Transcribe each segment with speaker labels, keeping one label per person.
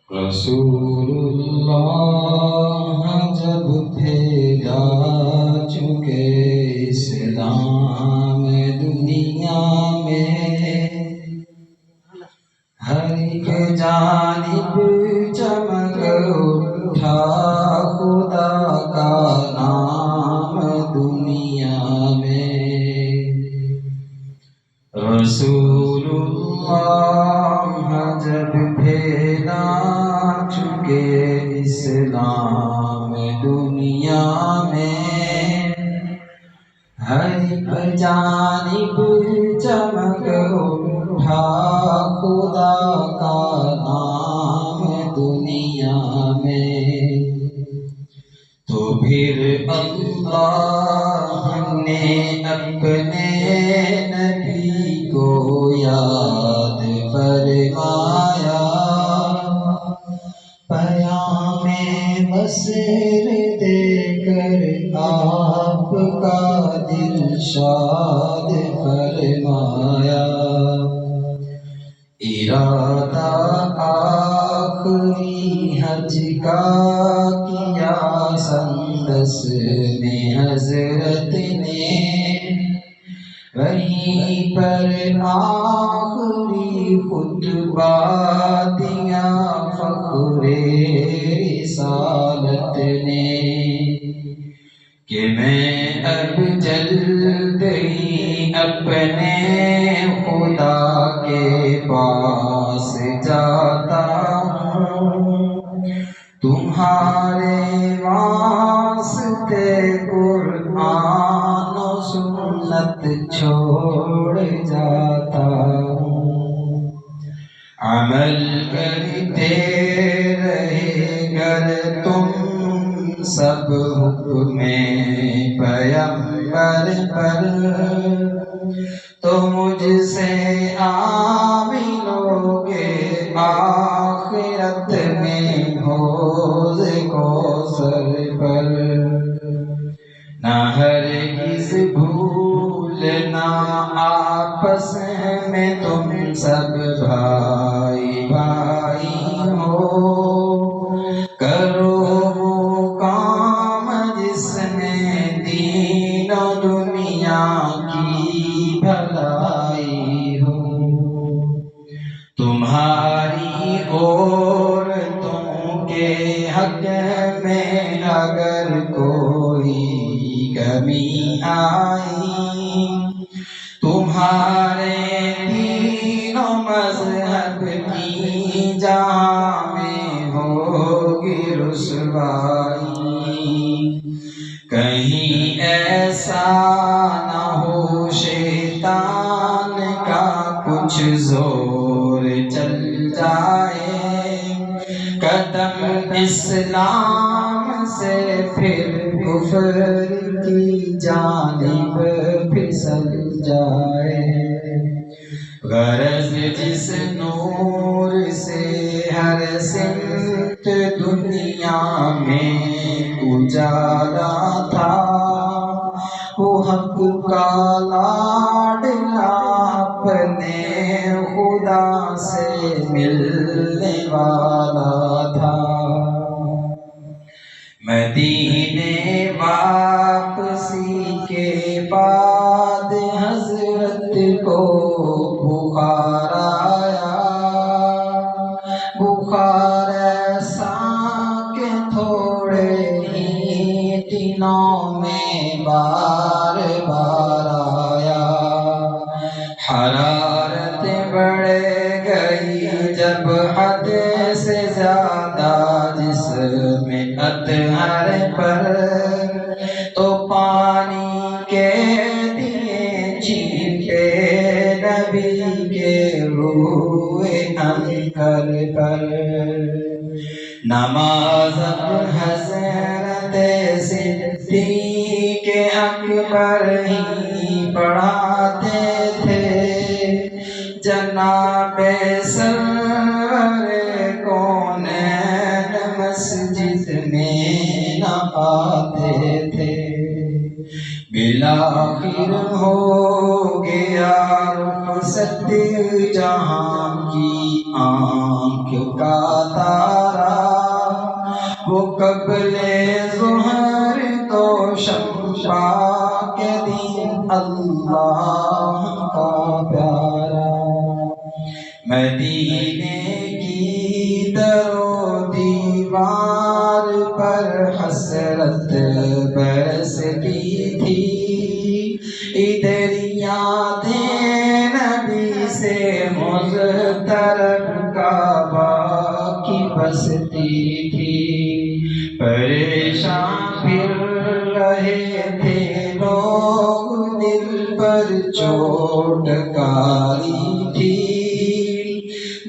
Speaker 1: رسول اللہ جب پھیلا چکے اسلام دنیا میں، ہر ایک جانب چمک اٹھا خدا کا نام دنیا میں۔ رسول اللہ جب پھیلا چکے اسلام دنیا میں، ہر ایک جانب چمک اٹھا خدا کا نام دنیا میں۔ تو پھر اللہ نے اپنے نبی کو یاد فرمایا، پیام بصیر دے کر آپ کا دل شاد فرمایا۔ ارادہ آخری حج کا کیا سندس میں حضرت نے، وہیں پر آخری خطبہ دیا فخر رسالت نے، کہ میں اب جلد ہی اپنے خدا کے پاس جاتا ہوں، تمہارے واسطے قرآن و سنت چھوڑ جاتا ہوں۔ عمل کرتے رہے گر تم سب حکم پیغمبر پر، تو مجھ سے آمنو گے آخرت میں حوض کوثر پر۔ نہ ہرگز بھولنا آپس میں تم سب بھائی بھائی ہو، کرو وہ کام جس میں دین و دنیا کی بھلائی ہو۔ تمہاری عورتوں کے حق میں اگر کوئی کمی آئی، تمہارے دین و مذہب کی جہاں میں ہوگی رسوائی، کہیں ایسا نہ ہو شیطان کا کچھ زور چل جائے، قدم اسلام سے پھر کفر کی جانب پھسل جائے۔ غرض جس نور سے ہر سمت دنیا میں اجالا تھا، وہ حق کا لاڈلا اپنے خدا سے ملنے والا تھا۔ مدینے واپسی کے بعد حضرت کو بخار آیا، بخار ایسا کہ تھوڑے ہی دنوں میں بار بار آیا۔ حرارت بڑھ گئی جب حد سے زیادہ جسم اطہر پر، تو پانی کے دیے چھینٹے نبی کے روح انکر پر۔ نماز حضرت صدیق اکبر ہی پڑھاتے تھے، جناب سرور کونین مسجد میں نہ آتے تھے۔ بالآخر ہو گیا رخصت جہاں کی آنکھ کا تارا، وہ قبل ظہر تو شمشا کے دن اللہ کا پیارا، مدینے کی در و دیوار پر حسرت برستی تھی، ادھر یادیں نبی سے مضطرب کعبہ کی بستی تھی، پریشان پھر رہے تھے لوگ، دل پر چوٹ کاری تھی،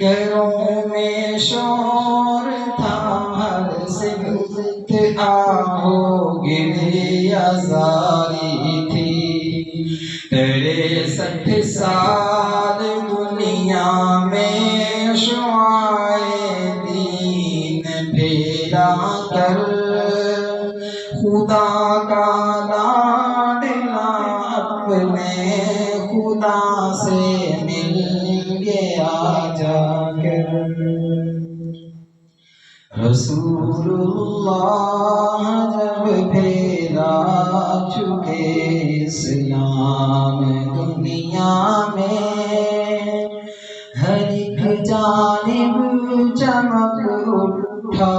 Speaker 1: گھروں میں شور تھا ہر سمت، آہو گریہ زاری تھی، 63 سال دنیا میں شعاعِ دین پھیلا کر، خدا کا لاڈلا اپنے خدا سے مل گیا جا کر، رسول اللہ جب پھیلا چکے اسلام دنیا میں، ہر ایک جانب چمک اٹھا